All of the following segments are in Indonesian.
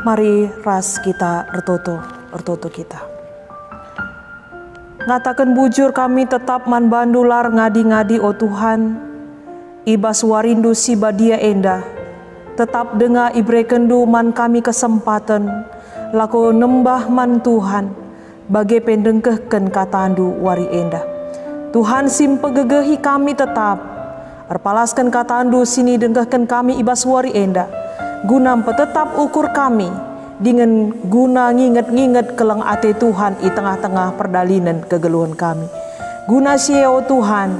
Mari ras kita ertoto kita. Ngatakan bujur kami tetap man bandular ngadi-ngadi o Tuhan. Ibas warindu si badia enda. Tetap dengar ibre kendu man kami kesempatan. Lako nembah man Tuhan. Bagai pendengkehken katandu wari enda. Tuhan simpe gegehi kami tetap. Erpalaskan katandu sini dengkehken kami ibas wari enda. Guna tetap ukur kami. Dengan guna nginget-nginget kelang ate Tuhan i tengah-tengah perdalinan kegeluhan kami. Guna sieo Tuhan,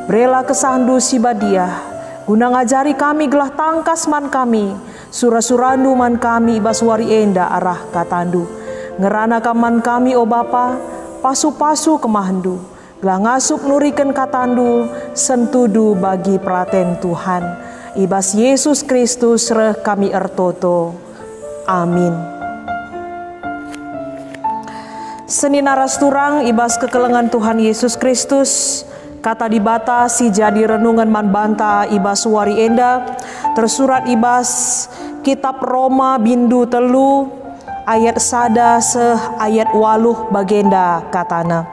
berela kesandu si badiah. Guna ngajari kami gelah tangkas man kami. Surah-surandu man kami baswari enda arah katandu. Ngerana kaman kami o Bapa, pasu-pasu kemahandu. Gelah ngasup nurikan katandu, sentudu bagi praten Tuhan. Ibas Yesus Kristus reh kami ertoto. Amin. Seni naras turang ibas kekelengan Tuhan Yesus Kristus. Kata dibata si jadi renungan man banta ibas wari enda. Tersurat ibas kitab Roma bindu telu ayat sada seh ayat waluh bagenda katana.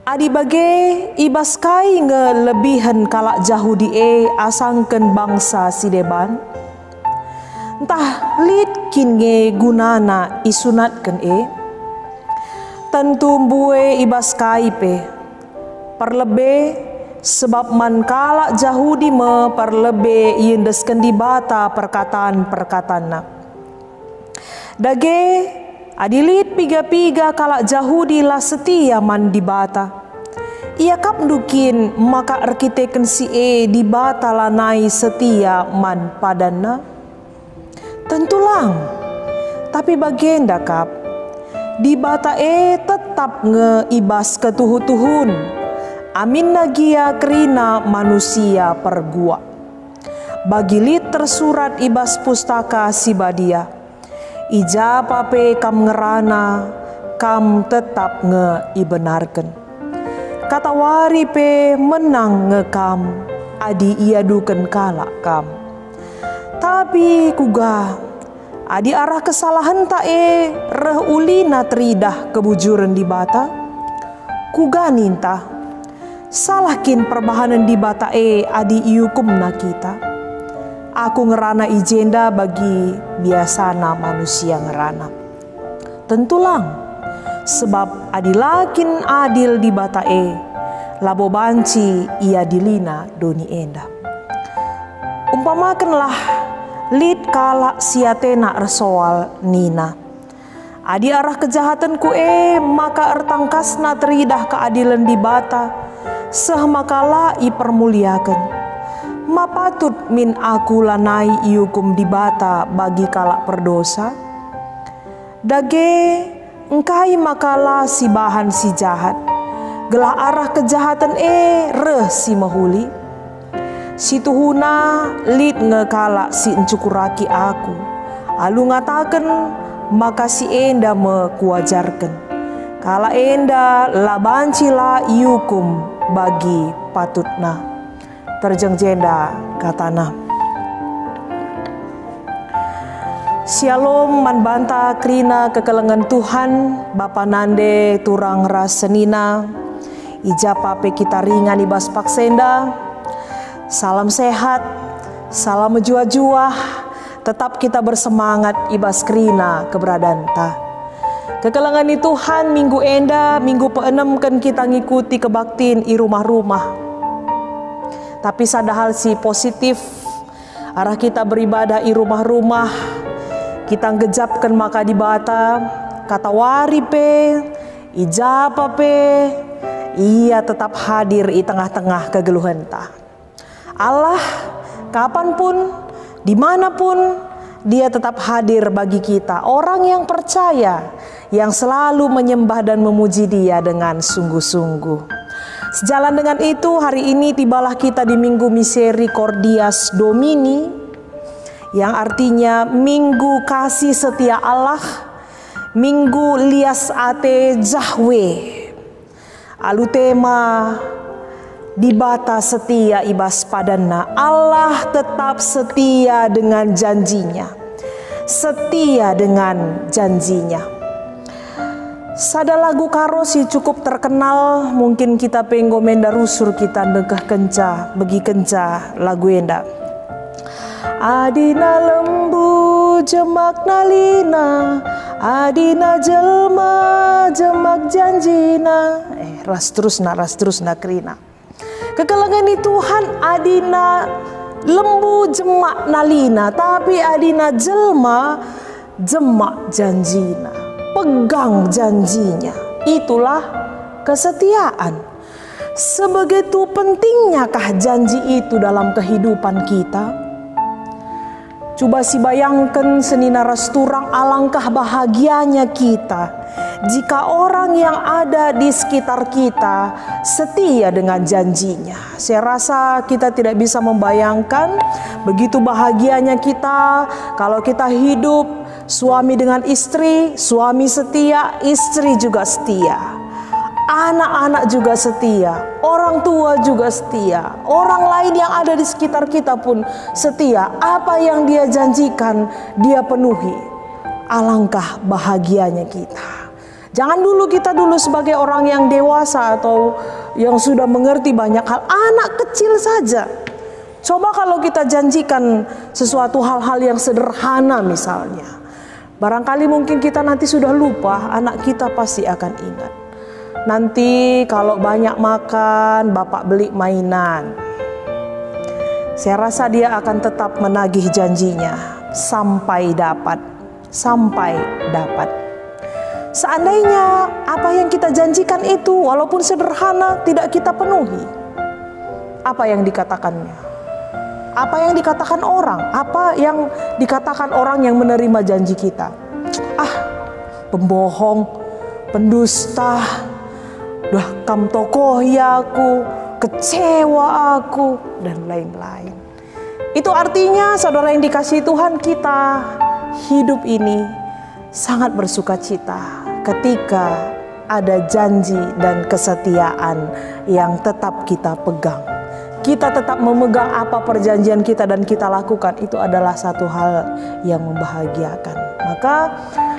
Adi bage ibas kai ngelebihan kalak jahudi asangken bangsa si deban. Entah litkin nge gunana isunatken tentu mbue ibas kaipe perlebe sebab man kalak jahudi me perlebe yindesken di bata perkataan na. Dage adilit piga-piga kalak jahudi lah setia man di bata. Ia kap dukin maka arkiteken si di bata lanai setia man padanna. Tentulang, tapi bagenda kap, di bata tetap ngeibas ketuhu-tuhun, amin nagia kerina manusia pergua. Bagilit tersurat ibas pustaka si badia, ija pape kam ngerana, kam tetap ngeibenarkan. Kata wari pe menang ngekam, adi ia duken kalak kam. Tapi kuga adi arah kesalahan tak reh ulina teridah kebujuran di bata. Kuga ninta salahkin perbahanan di bata adi iukumna kita. Aku ngerana ijenda bagi biasana manusia ngerana. Tentulang sebab adi lakin adil di bata labo banci ia dilina doni enda. Umpamakanlah lid kalak siatena ersoal nina. Adi arah kejahatan ku maka ertangkasna teridah keadilan di bata. Seh makala i permuliakan. Ma patut min aku lanai iukum di bata bagi kalak perdosa. Dage engkai makala si bahan si jahat. Gelah arah kejahatan reh si mahuli. Si tuhuna lid ngekala si encukuraki aku. Alu ngataken maka si enda me kuajarken. Kala enda labanci la iukum bagi patutna. Terjeng jenda katana. Shalom man banta krina kekelengan Tuhan. Bapa nande turang ras senina. Ija pape kita ringan ibas paksenda. Salam sehat, salam menjua-jua, tetap kita bersemangat ibas krina keberadaan ta. Kekelengan ni Tuhan minggu enda, minggu pe-6 kan kita ngikuti kebaktiin i rumah-rumah. Tapi sadahal si positif, arah kita beribadah i rumah-rumah, kita ngejapkan maka di bata, kata wari pe, ijapa pe, ia tetap hadir i tengah-tengah kegeluhan ta. Allah kapanpun, dimanapun, dia tetap hadir bagi kita. Orang yang percaya, yang selalu menyembah dan memuji dia dengan sungguh-sungguh. Sejalan dengan itu, hari ini tibalah kita di Minggu Misericordias Domini, yang artinya Minggu Kasih Setia Allah, Minggu Lias Ate Jahwe. Alu tema di bata setia ibas padana. Allah tetap setia dengan janjinya. setia dengan janjinya. Sada lagu karosi cukup terkenal, mungkin kita penggo menda rusur kita negah kenca, bagi kenca lagu enda. Adina lembu jemak nalina, adina jelma jemak janjina. Ras terus na krina. Kekelengan Tuhan adina lembu jemak nalina, tapi adina jelma jemak janjina. Pegang janjinya, itulah kesetiaan. Sebegitu pentingnyakah janji itu dalam kehidupan kita? Coba si bayangkan senina rasturang, alangkah bahagianya kita jika orang yang ada di sekitar kita setia dengan janjinya. Saya rasa kita tidak bisa membayangkan begitu bahagianya kita kalau kita hidup suami dengan istri, suami setia, istri juga setia. Anak-anak juga setia, orang tua juga setia, orang lain yang ada di sekitar kita pun setia. Apa yang dia janjikan, dia penuhi. Alangkah bahagianya kita. Jangan kita dulu sebagai orang yang dewasa atau yang sudah mengerti banyak hal, anak kecil saja. Coba kalau kita janjikan sesuatu hal-hal yang sederhana misalnya. Barangkali mungkin kita nanti sudah lupa, anak kita pasti akan ingat. Nanti kalau banyak makan, bapak beli mainan. Saya rasa dia akan tetap menagih janjinya sampai dapat. Seandainya apa yang kita janjikan itu walaupun sederhana tidak kita penuhi, apa yang dikatakannya? Apa yang dikatakan orang? Apa yang dikatakan orang yang menerima janji kita? Pembohong, pendusta, kam tokohi aku, kecewa aku, dan lain-lain. Itu artinya saudara yang dikasihi Tuhan, kita hidup ini sangat bersukacita ketika ada janji dan kesetiaan yang tetap kita pegang. Kita tetap memegang apa perjanjian kita dan kita lakukan, itu adalah satu hal yang membahagiakan. Maka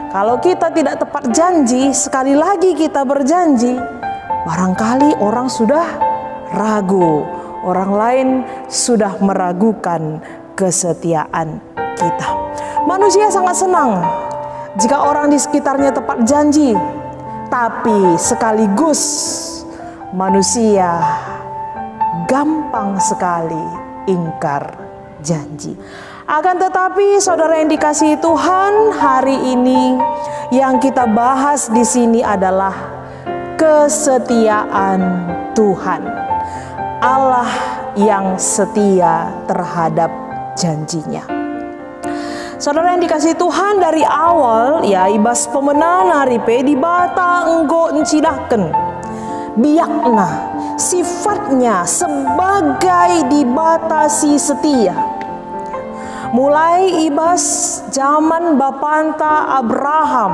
kalau kita tidak tepat janji, sekali lagi kita berjanji, barangkali orang sudah ragu, orang lain sudah meragukan kesetiaan kita. Manusia sangat senang jika orang di sekitarnya tepat janji, tapi sekaligus manusia gampang sekali ingkar janji. Akan tetapi saudara yang dikasihi Tuhan, hari ini yang kita bahas di sini adalah kesetiaan Tuhan. Allah yang setia terhadap janjinya. Saudara yang dikasihi Tuhan, dari awal ya ibas pemenang haripe di bata enggo encidaken biakna sifatnya sebagai dibatasi setia. Mulai ibas zaman bapanta Abraham,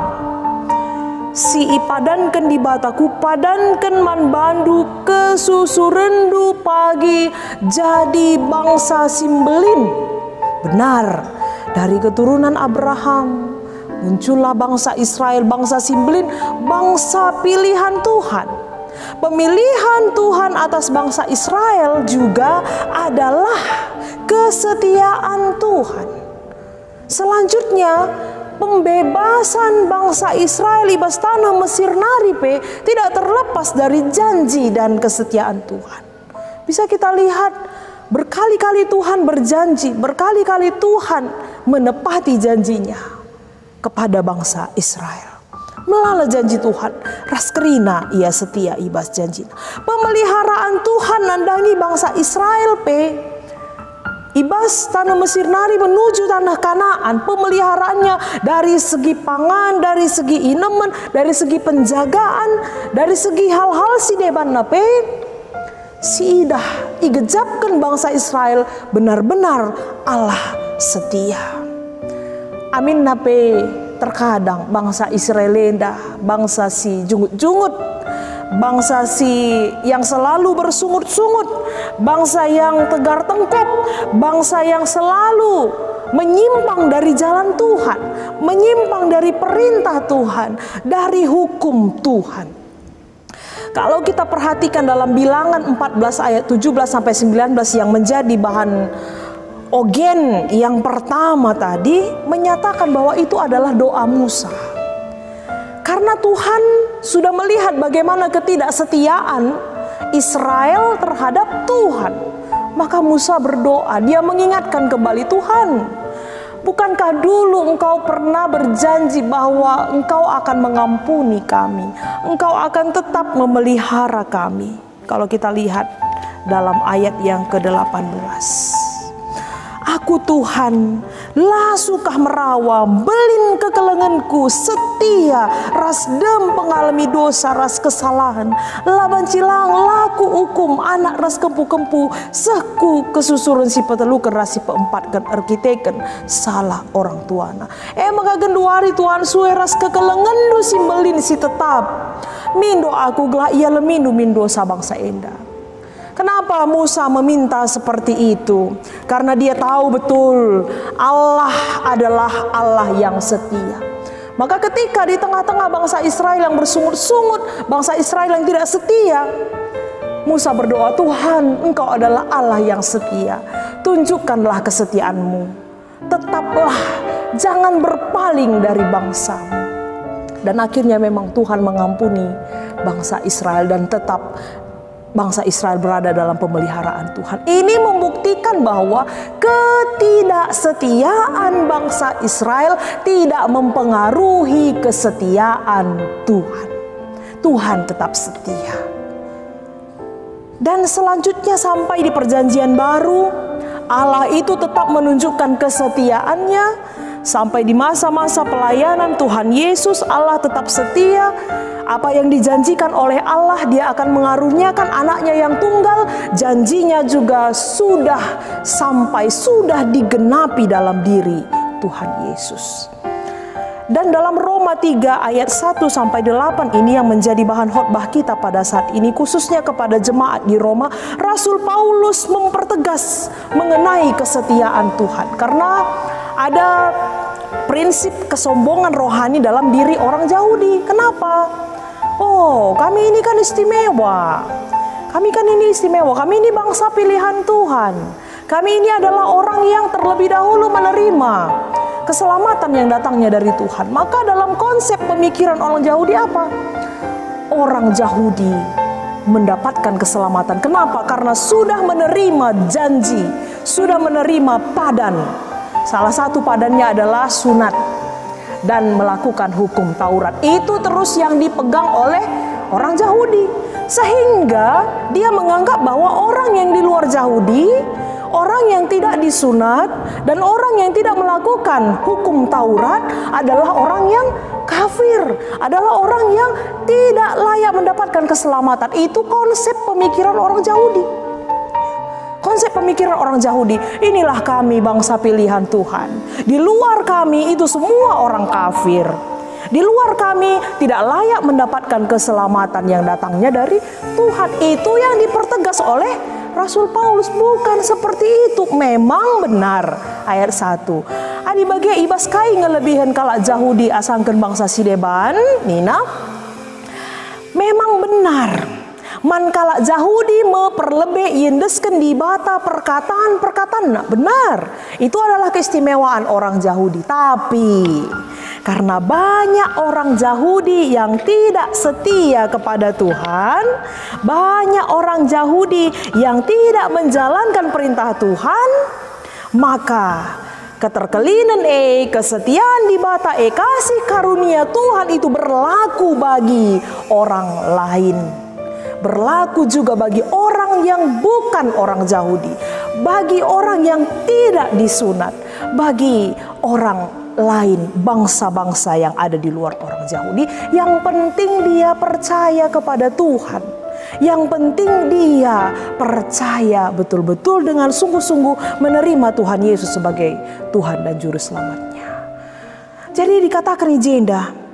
si ipadankan di bataku padankan man bandu kesusurendu pagi jadi bangsa simbelin. Benar, dari keturunan Abraham muncullah bangsa Israel, bangsa simbelin, bangsa pilihan Tuhan. Pemilihan Tuhan atas bangsa Israel juga adalah kesetiaan Tuhan. Selanjutnya, pembebasan bangsa Israel ibas tanah Mesir naripe tidak terlepas dari janji dan kesetiaan Tuhan. Bisa kita lihat berkali-kali Tuhan berjanji, berkali-kali Tuhan menepati janjinya kepada bangsa Israel. Melala janji Tuhan, raskerina ia setia ibas janji. Pemeliharaan Tuhan nandangi bangsa Israel ibas tanah Mesir nari menuju tanah Kanaan. Pemeliharaannya dari segi pangan, dari segi inemen, dari segi penjagaan, dari segi hal-hal si deban nape si idah igejapkan bangsa Israel benar-benar Allah setia. Amin nape. Terkadang bangsa Israelenda, bangsa si jungut-jungut, bangsa si yang selalu bersungut-sungut, bangsa yang tegar tengkuk, bangsa yang selalu menyimpang dari jalan Tuhan, menyimpang dari perintah Tuhan, dari hukum Tuhan. Kalau kita perhatikan dalam Bilangan 14 ayat 17 sampai 19 yang menjadi bahan ogen yang pertama tadi, menyatakan bahwa itu adalah doa Musa. Karena Tuhan sudah melihat bagaimana ketidaksetiaan Israel terhadap Tuhan, maka Musa berdoa, dia mengingatkan kembali Tuhan, bukankah dulu engkau pernah berjanji bahwa engkau akan mengampuni kami, engkau akan tetap memelihara kami. Kalau kita lihat dalam ayat yang ke-18, aku Tuhan lah sukah merawa belin kekelenganku setia ras dem pengalami dosa ras kesalahan laban cilang laku hukum anak ras kempu-kempu seku kesusuran si petelukan ras si peempatkan arkiteken salah orang tuana maka genduari Tuhan suwe ras kekelengan do si belin si tetap mindo aku gelah ia lemindu mindo sabangsa enda. Kenapa Musa meminta seperti itu? Karena dia tahu betul Allah adalah Allah yang setia. Maka ketika di tengah-tengah bangsa Israel yang bersungut-sungut, bangsa Israel yang tidak setia, Musa berdoa, Tuhan, engkau adalah Allah yang setia. Tunjukkanlah kesetiaanmu. Tetaplah, jangan berpaling dari bangsamu. Dan akhirnya memang Tuhan mengampuni bangsa Israel dan tetap bangsa Israel berada dalam pemeliharaan Tuhan. Ini membuktikan bahwa ketidaksetiaan bangsa Israel tidak mempengaruhi kesetiaan Tuhan. Tuhan tetap setia. Dan selanjutnya sampai di perjanjian baru, Allah itu tetap menunjukkan kesetiaannya. Sampai di masa-masa pelayanan Tuhan Yesus, Allah tetap setia. Apa yang dijanjikan oleh Allah, dia akan mengaruniakan anaknya yang tunggal. Janjinya juga sudah sampai, sudah digenapi dalam diri Tuhan Yesus. Dan dalam Roma 3 ayat 1 sampai 8 ini yang menjadi bahan khotbah kita pada saat ini, khususnya kepada jemaat di Roma, Rasul Paulus mempertegas mengenai kesetiaan Tuhan. Karena ada prinsip kesombongan rohani dalam diri orang Yahudi. Kenapa? Oh, kami ini kan istimewa. Kami kan ini istimewa. Kami ini bangsa pilihan Tuhan. Kami ini adalah orang yang terlebih dahulu menerima keselamatan yang datangnya dari Tuhan. Maka dalam konsep pemikiran orang Yahudi apa? Orang Yahudi mendapatkan keselamatan. Kenapa? Karena sudah menerima janji, sudah menerima padan. Salah satu padannya adalah sunat dan melakukan hukum Taurat. Itu terus yang dipegang oleh orang Yahudi. Sehingga dia menganggap bahwa orang yang di luar Yahudi, orang yang tidak disunat, dan orang yang tidak melakukan hukum Taurat adalah orang yang kafir, adalah orang yang tidak layak mendapatkan keselamatan. Itu konsep pemikiran orang Yahudi. Konsep pemikiran orang Yahudi, inilah kami bangsa pilihan Tuhan. Di luar kami itu semua orang kafir. Di luar kami tidak layak mendapatkan keselamatan yang datangnya dari Tuhan. Itu yang dipertegas oleh Rasul Paulus. Bukan seperti itu. Memang benar. Ayat 1. Adi bagia ibas kai ngelebihan kalak Yahudi asangkan bangsa Sideban. Nina. Memang benar. Mankala Yahudi memperlebih yendeskan di bata perkataan-perkataan. Nah, benar. Itu adalah keistimewaan orang Yahudi. Tapi karena banyak orang Yahudi yang tidak setia kepada Tuhan, banyak orang Yahudi yang tidak menjalankan perintah Tuhan, maka keterkelinan kesetiaan di bata kasih karunia Tuhan itu berlaku bagi orang lain. Berlaku juga bagi orang yang bukan orang Yahudi, bagi orang yang tidak disunat, bagi orang lain, bangsa-bangsa yang ada di luar orang Yahudi. Yang penting dia percaya kepada Tuhan. Yang penting dia percaya betul-betul dengan sungguh-sungguh menerima Tuhan Yesus sebagai Tuhan dan Juru Selamatnya. Jadi dikatakan jenda,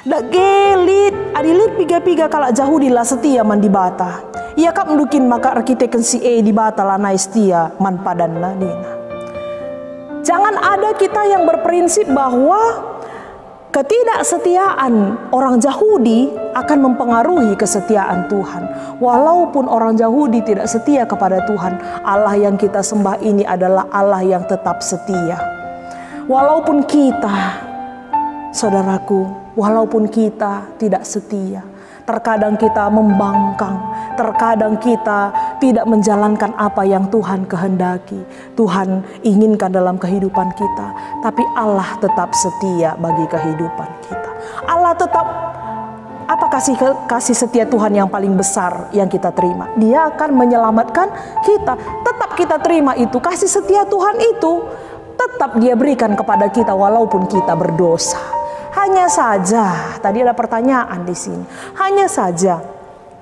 dak gelit adilit piga-piga kalak Yahudi lah setia man di bata. Ia kap mendukin maka arkiteken si di bata lah nai setia man padan lah nina. Jangan ada kita yang berprinsip bahwa ketidaksetiaan orang Yahudi akan mempengaruhi kesetiaan Tuhan. Walaupun orang Yahudi tidak setia kepada Tuhan, Allah yang kita sembah ini adalah Allah yang tetap setia. Walaupun kita, saudaraku, walaupun kita tidak setia, terkadang kita membangkang, terkadang kita tidak menjalankan apa yang Tuhan kehendaki, Tuhan inginkan dalam kehidupan kita, tapi Allah tetap setia bagi kehidupan kita. Allah tetap, apa kasih setia Tuhan yang paling besar yang kita terima? Dia akan menyelamatkan kita. Tetap kita terima itu, kasih setia Tuhan itu tetap Dia berikan kepada kita walaupun kita berdosa. Hanya saja, tadi ada pertanyaan di sini. Hanya saja,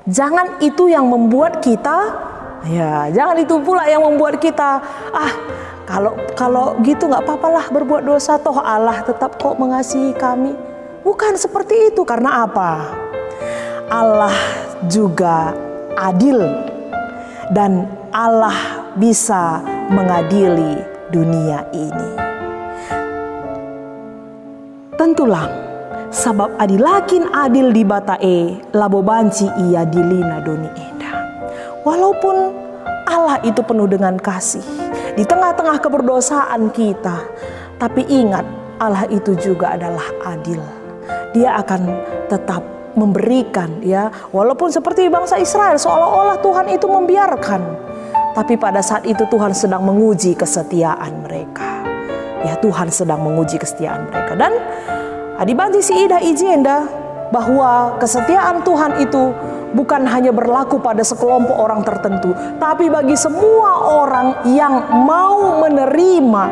jangan itu yang membuat kita, jangan itu pula yang membuat kita, kalau gitu nggak apa-apalah berbuat dosa, toh Allah tetap kok mengasihi kami. Bukan seperti itu. Karena apa? Allah juga adil dan Allah bisa mengadili dunia ini. Tentulah sabab adilakin adil di batae labo banci ia dilina doni eda. Walaupun Allah itu penuh dengan kasih di tengah-tengah keberdosaan kita, tapi ingat Allah itu juga adalah adil. Dia akan tetap memberikan, walaupun seperti bangsa Israel seolah-olah Tuhan itu membiarkan, tapi pada saat itu Tuhan sedang menguji kesetiaan mereka. Tuhan sedang menguji kesetiaan mereka. Dan adibanti si ida ijenda bahwa kesetiaan Tuhan itu bukan hanya berlaku pada sekelompok orang tertentu, tapi bagi semua orang yang mau menerima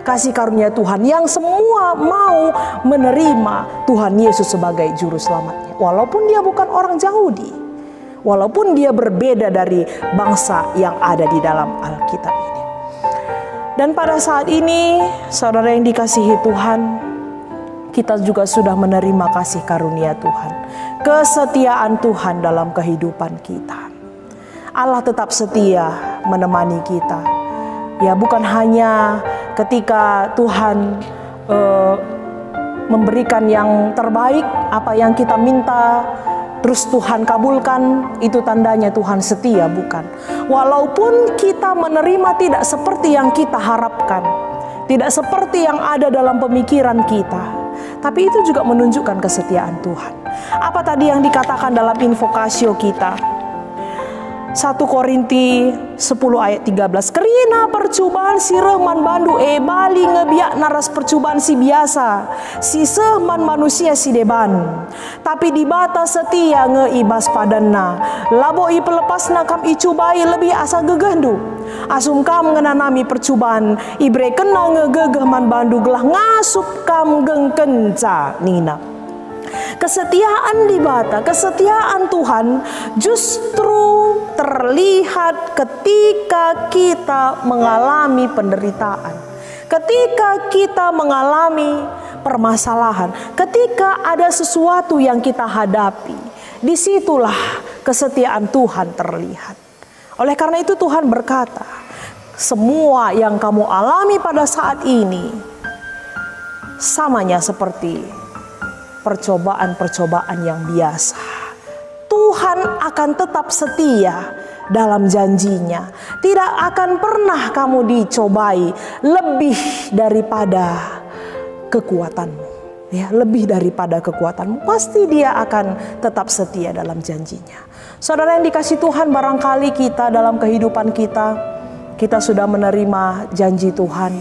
kasih karunia Tuhan, yang semua mau menerima Tuhan Yesus sebagai juru selamatnya. Walaupun dia bukan orang Yahudi, walaupun dia berbeda dari bangsa yang ada di dalam Alkitab ini. Dan pada saat ini, saudara yang dikasihi Tuhan, kita juga sudah menerima kasih karunia Tuhan, kesetiaan Tuhan dalam kehidupan kita. Allah tetap setia menemani kita. Bukan hanya ketika Tuhan memberikan yang terbaik, apa yang kita minta, terus Tuhan kabulkan, itu tandanya Tuhan setia, bukan. Walaupun kita menerima tidak seperti yang kita harapkan, tidak seperti yang ada dalam pemikiran kita, tapi itu juga menunjukkan kesetiaan Tuhan. Apa tadi yang dikatakan dalam invokasio kita? 1 Korinti 10 ayat 13. Kerina percubaan si rehman bandu bali ngebiak naras percubaan si biasa, si sehman manusia si deban. Tapi di bata setia ngeibas padanna, labo i pelepasna kam icubai lebih asa gegendu. Asum kam ngenanami percubaan, ibre kena ngegegeh man bandu gelah ngasup kam gengkenca nina. Kesetiaan di bata, kesetiaan Tuhan justru terlihat ketika kita mengalami penderitaan, ketika kita mengalami permasalahan, ketika ada sesuatu yang kita hadapi. Disitulah kesetiaan Tuhan terlihat. Oleh karena itu Tuhan berkata, semua yang kamu alami pada saat ini samanya seperti percobaan-percobaan yang biasa. Tuhan akan tetap setia dalam janjinya. Tidak akan pernah kamu dicobai lebih daripada kekuatanmu. Lebih daripada kekuatanmu. Pasti Dia akan tetap setia dalam janjinya. Saudara yang dikasih Tuhan, barangkali kita dalam kehidupan kita sudah menerima janji Tuhan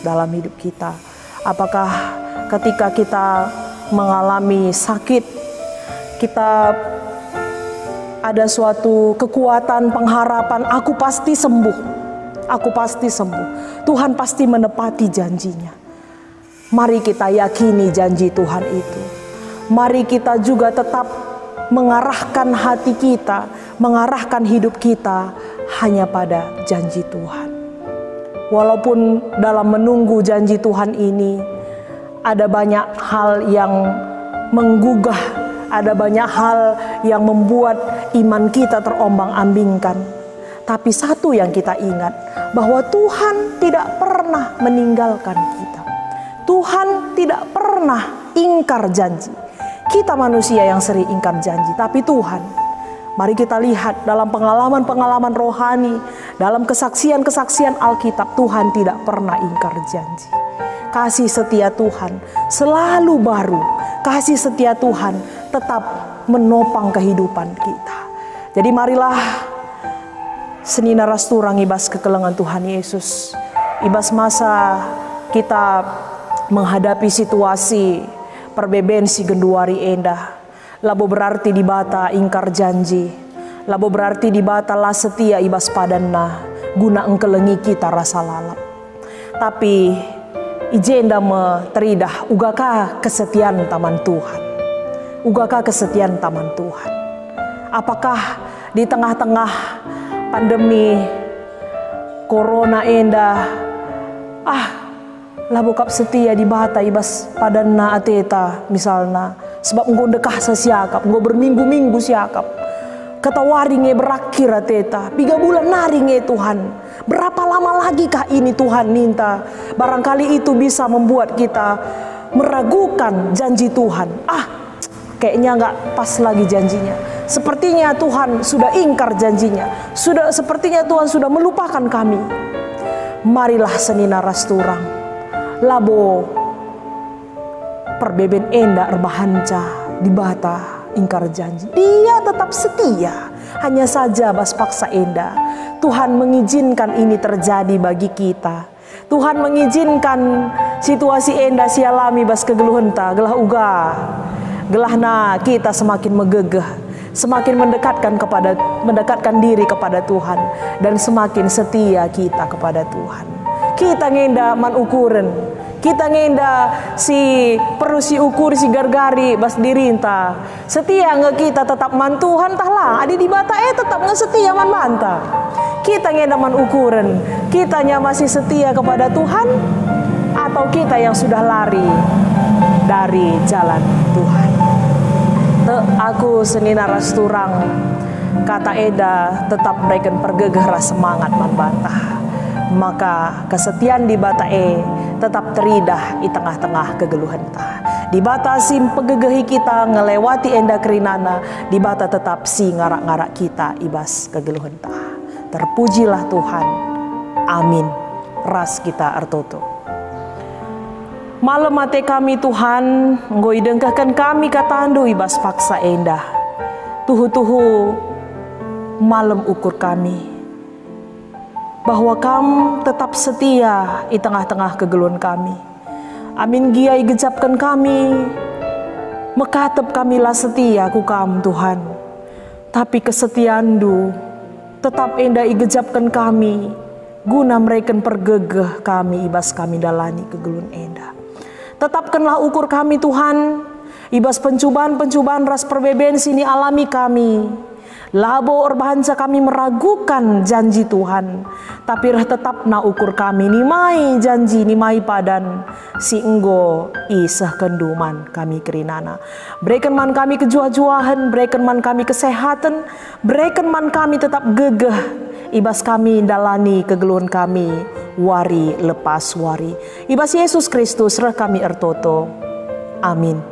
dalam hidup kita. Apakah ketika kita mengalami sakit, kita ada suatu kekuatan pengharapan, aku pasti sembuh, aku pasti sembuh, Tuhan pasti menepati janjinya. Mari kita yakini janji Tuhan itu. Mari kita juga tetap mengarahkan hati kita, mengarahkan hidup kita hanya pada janji Tuhan. Walaupun dalam menunggu janji Tuhan ini ada banyak hal yang menggugah, ada banyak hal yang membuat iman kita terombang-ambingkan. Tapi satu yang kita ingat, bahwa Tuhan tidak pernah meninggalkan kita. Tuhan tidak pernah ingkar janji. Kita manusia yang sering ingkar janji, tapi Tuhan, mari kita lihat dalam pengalaman-pengalaman rohani, dalam kesaksian-kesaksian Alkitab, Tuhan tidak pernah ingkar janji. Kasih setia Tuhan selalu baru. Kasih setia Tuhan tetap menopang kehidupan kita. Jadi marilah senina rasturang ibas kekelengan Tuhan Yesus. Ibas masa kita menghadapi situasi perbebensi genduari endah. Labo berarti di bata ingkar janji. Labo berarti di bata lah setia ibas padanna. Guna engkelengi kita rasa lalap. Tapi ijenda me teridah ugakah kesetiaan taman Tuhan. Ugakah kesetiaan taman Tuhan. Apakah di tengah-tengah pandemi corona endah labokap setia di bata ibas padanna ateta misalna. Sebab engkau dekah sesiakap, engkau berminggu-minggu siakap. Ketawari nge berakhir ateta, 3 bulan nari nge Tuhan. Berapa lama lagi kah ini Tuhan minta? Barangkali itu bisa membuat kita meragukan janji Tuhan. Kayaknya nggak pas lagi janjinya. Sepertinya Tuhan sudah ingkar janjinya. Sepertinya Tuhan sudah melupakan kami. Marilah senina rasturang. Labo perbeben enda erbahanca di bata ingkar janji. Dia tetap setia. Hanya saja bas paksa enda. Tuhan mengizinkan ini terjadi bagi kita. Tuhan mengizinkan situasi enda sialami bas kegeluhenta. Gelah uga. Gelahna kita semakin megegeh. Semakin mendekatkan diri kepada Tuhan. Dan semakin setia kita kepada Tuhan. Kita ngenda man ukuran. Kita ngenda si perlu si ukur si gargari bas dirinta. Setia nge kita tetap man Tuhan tahlah. Adi di bata tetap nge setia man banta. Kita ngenda man ukuran. Kitanya masih setia kepada Tuhan atau kita yang sudah lari dari jalan Tuhan. Aku senina rasturang kata eda tetap berikan pergegah semangat man bantah. Maka kesetiaan di bata tetap teridah di tengah-tengah kegeluhan ta. Di bata sim pegegehi kita ngelewati enda kerinana, di bata tetap si ngarak-ngarak kita ibas kegeluhan ta. Terpujilah Tuhan. Amin. Ras kita artoto. Malam mate kami Tuhan, ngoi dengkahkan kami katandu ibas paksa endah. Tuhu-tuhu malam ukur kami. Bahwa kamu tetap setia di tengah-tengah kegeluhan kami. Amin giai gejapkan kami. Mekatep kamilah setia ku kamu Tuhan. Tapi kesetiaandu tetap endah igejapkan kami. Guna mereka pergegeh kami ibas kami dalani kegeluhan endah. Tetapkanlah ukur kami Tuhan. Ibas pencubaan-pencubaan ras perbeben sini alami kami. Labo orbahansa kami meragukan janji Tuhan. Tapi tetap na ukur kami nimai janji nimai padan. Si enggo isah kenduman kami kerinana. Berikan man kami kejuah-juahan. Berikan man kami kesehatan. Berikan man kami tetap gegeh. Ibas kami dalani kegeluhan kami. Wari lepas wari. Ibas Yesus Kristus reh kami ertoto. Amin.